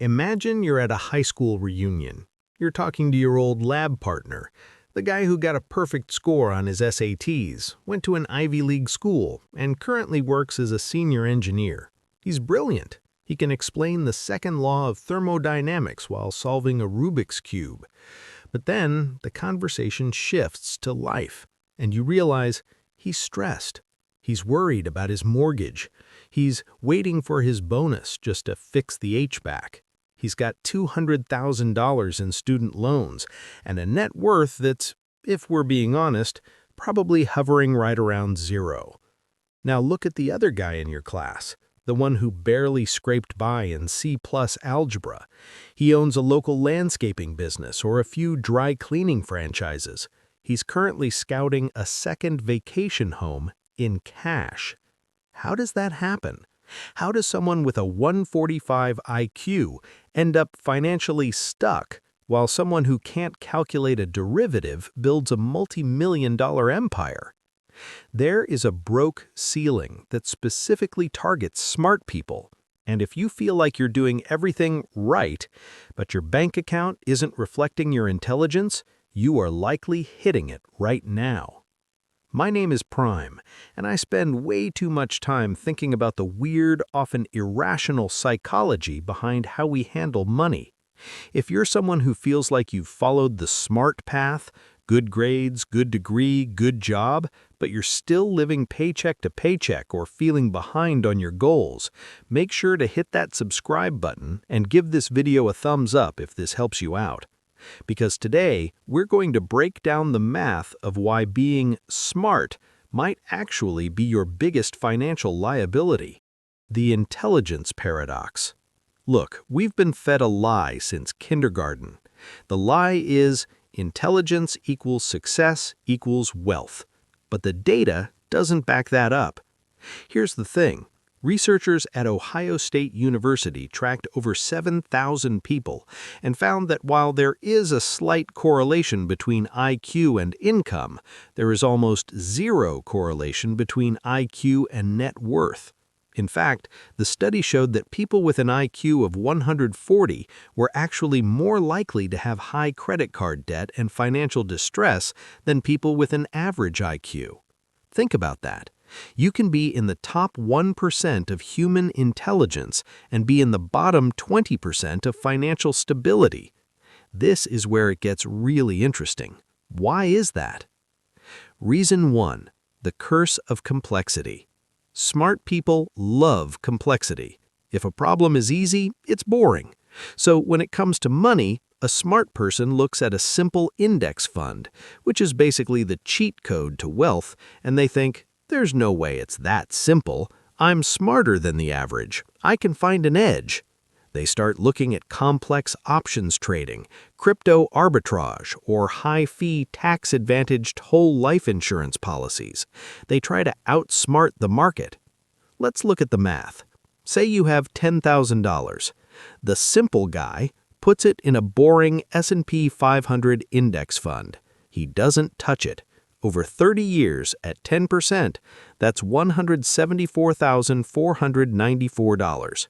Imagine you're at a high school reunion. You're talking to your old lab partner, the guy who got a perfect score on his SATs, went to an Ivy League school, and currently works as a senior engineer. He's brilliant. He can explain the second law of thermodynamics while solving a Rubik's Cube. But then the conversation shifts to life, and you realize he's stressed. He's worried about his mortgage. He's waiting for his bonus just to fix the HVAC. He's got $200,000 in student loans and a net worth that's, if we're being honest, probably hovering right around zero. Now look at the other guy in your class, the one who barely scraped by in C+ algebra. He owns a local landscaping business or a few dry cleaning franchises. He's currently scouting a second vacation home in cash. How does that happen? How does someone with a 145 IQ end up financially stuck while someone who can't calculate a derivative builds a multi-million-dollar empire? There is a broke ceiling that specifically targets smart people, and if you feel like you're doing everything right, but your bank account isn't reflecting your intelligence, you are likely hitting it right now. My name is Prime, and I spend way too much time thinking about the weird, often irrational psychology behind how we handle money. If you're someone who feels like you've followed the smart path, good grades, good degree, good job, but you're still living paycheck to paycheck or feeling behind on your goals, make sure to hit that subscribe button and give this video a thumbs up if this helps you out. Because today, we're going to break down the math of why being smart might actually be your biggest financial liability. The intelligence paradox. Look, we've been fed a lie since kindergarten. The lie is intelligence equals success equals wealth. But the data doesn't back that up. Here's the thing. Researchers at Ohio State University tracked over 7,000 people and found that while there is a slight correlation between IQ and income, there is almost zero correlation between IQ and net worth. In fact, the study showed that people with an IQ of 140 were actually more likely to have high credit card debt and financial distress than people with an average IQ. Think about that. You can be in the top 1% of human intelligence and be in the bottom 20% of financial stability. This is where it gets really interesting. Why is that? Reason 1. The curse of complexity. Smart people love complexity. If a problem is easy, it's boring. So when it comes to money, a smart person looks at a simple index fund, which is basically the cheat code to wealth, and they think, there's no way it's that simple. I'm smarter than the average. I can find an edge. They start looking at complex options trading, crypto arbitrage, or high-fee tax-advantaged whole life insurance policies. They try to outsmart the market. Let's look at the math. Say you have $10,000. The simple guy puts it in a boring S&P 500 index fund. He doesn't touch it. Over 30 years at 10%, that's $174,494.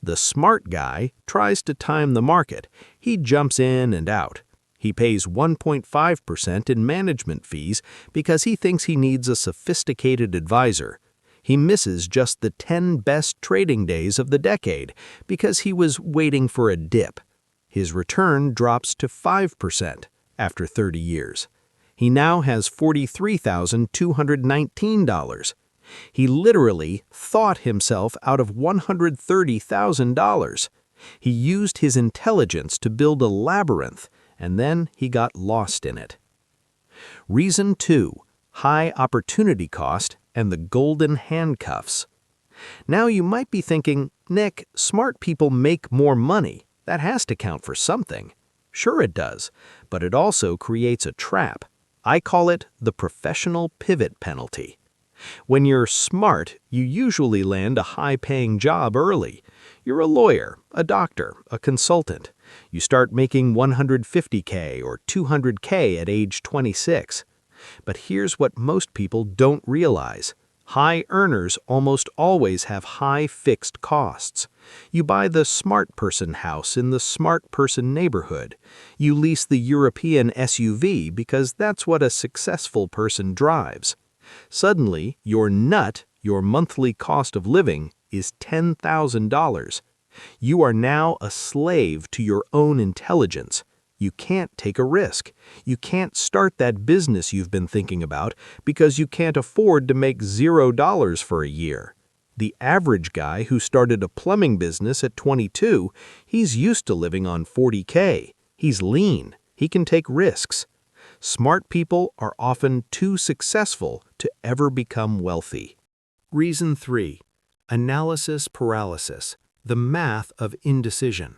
The smart guy tries to time the market. He jumps in and out. He pays 1.5% in management fees because he thinks he needs a sophisticated advisor. He misses just the 10 best trading days of the decade because he was waiting for a dip. His return drops to 5% after 30 years. He now has $43,219. He literally thought himself out of $130,000. He used his intelligence to build a labyrinth, and then he got lost in it. Reason 2. High opportunity cost and the golden handcuffs. Now you might be thinking, Nick, smart people make more money. That has to count for something. Sure it does, but it also creates a trap. I call it the professional pivot penalty. When you're smart, you usually land a high-paying job early. You're a lawyer, a doctor, a consultant. You start making $150K or $200K at age 26. But here's what most people don't realize. High earners almost always have high fixed costs. You buy the smart person house in the smart person neighborhood. You lease the European SUV because that's what a successful person drives. Suddenly, your monthly cost of living, is $10,000. You are now a slave to your own intelligence. You can't take a risk. You can't start that business you've been thinking about because you can't afford to make $0 for a year. The average guy who started a plumbing business at 22, he's used to living on $40K. He's lean. He can take risks. Smart people are often too successful to ever become wealthy. Reason 3. Analysis paralysis, the math of indecision.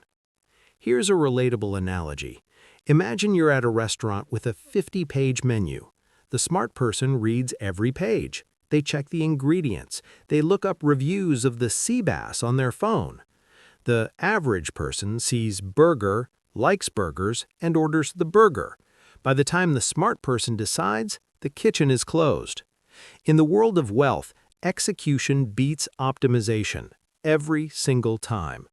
Here's a relatable analogy. Imagine you're at a restaurant with a 50-page menu. The smart person reads every page. They check the ingredients. They look up reviews of the sea bass on their phone. The average person sees burger, likes burgers, and orders the burger. By the time the smart person decides, the kitchen is closed. In the world of wealth, execution beats optimization every single time.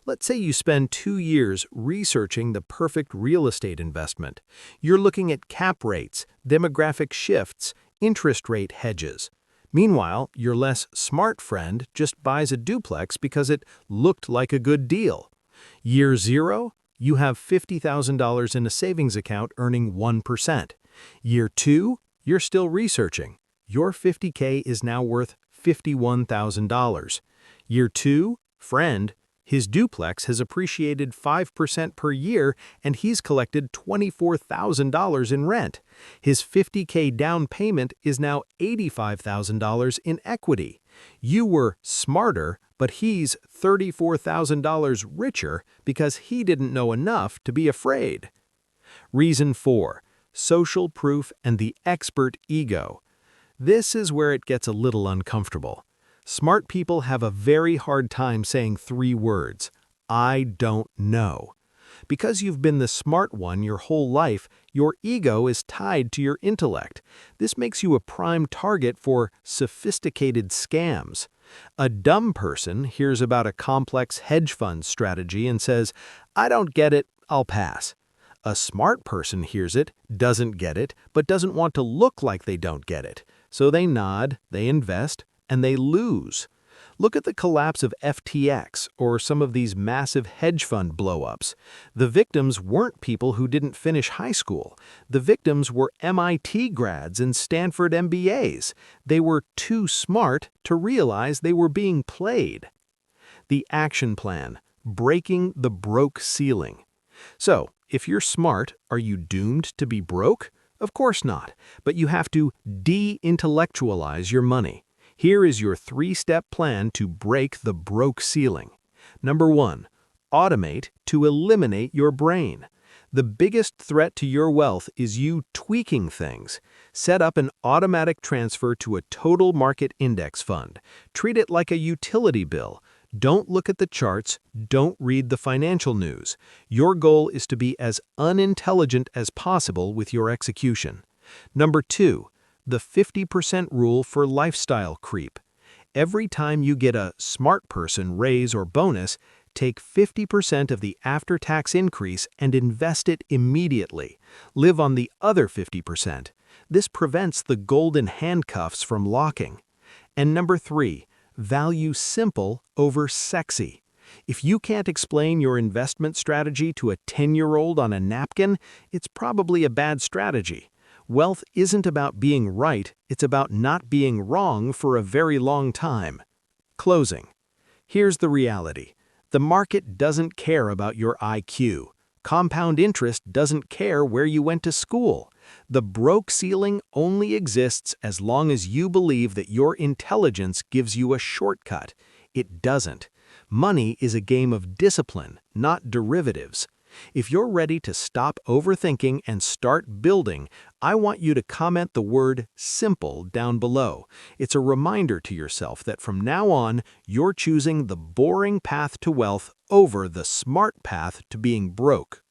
Let's say you spend 2 years researching the perfect real estate investment. You're looking at cap rates, demographic shifts, interest rate hedges. Meanwhile, your less smart friend just buys a duplex because it looked like a good deal. Year 0, you have $50,000 in a savings account earning 1%. Year 2, you're still researching. Your $50K is now worth $51,000. Year 2, friend, his duplex has appreciated 5% per year and he's collected $24,000 in rent. His $50K down payment is now $85,000 in equity. You were smarter, but he's $34,000 richer because he didn't know enough to be afraid. Reason 4. Social proof and the expert ego. This is where it gets a little uncomfortable. Smart people have a very hard time saying 3 words, I don't know. Because you've been the smart one your whole life, your ego is tied to your intellect. This makes you a prime target for sophisticated scams. A dumb person hears about a complex hedge fund strategy and says, I don't get it, I'll pass. A smart person hears it, doesn't get it, but doesn't want to look like they don't get it. So they nod, they invest, and they lose. Look at the collapse of FTX or some of these massive hedge fund blow-ups. The victims weren't people who didn't finish high school. The victims were MIT grads and Stanford MBAs. They were too smart to realize they were being played. The action plan, breaking the broke ceiling. So, if you're smart, are you doomed to be broke? Of course not, but you have to de-intellectualize your money. Here is your 3-step plan to break the broke ceiling. Number 1, automate to eliminate your brain. The biggest threat to your wealth is you tweaking things. Set up an automatic transfer to a total market index fund. Treat it like a utility bill. Don't look at the charts, don't read the financial news. Your goal is to be as unintelligent as possible with your execution. Number 2, the 50% rule for lifestyle creep. Every time you get a smart person raise or bonus, take 50% of the after-tax increase and invest it immediately. Live on the other 50%. This prevents the golden handcuffs from locking. And number 3, value simple over sexy. If you can't explain your investment strategy to a 10-year-old on a napkin, it's probably a bad strategy. Wealth isn't about being right, it's about not being wrong for a very long time. Closing. Here's the reality. The market doesn't care about your IQ. Compound interest doesn't care where you went to school. The broke ceiling only exists as long as you believe that your intelligence gives you a shortcut. It doesn't. Money is a game of discipline, not derivatives. If you're ready to stop overthinking and start building, I want you to comment the word simple down below. It's a reminder to yourself that from now on, you're choosing the boring path to wealth over the smart path to being broke.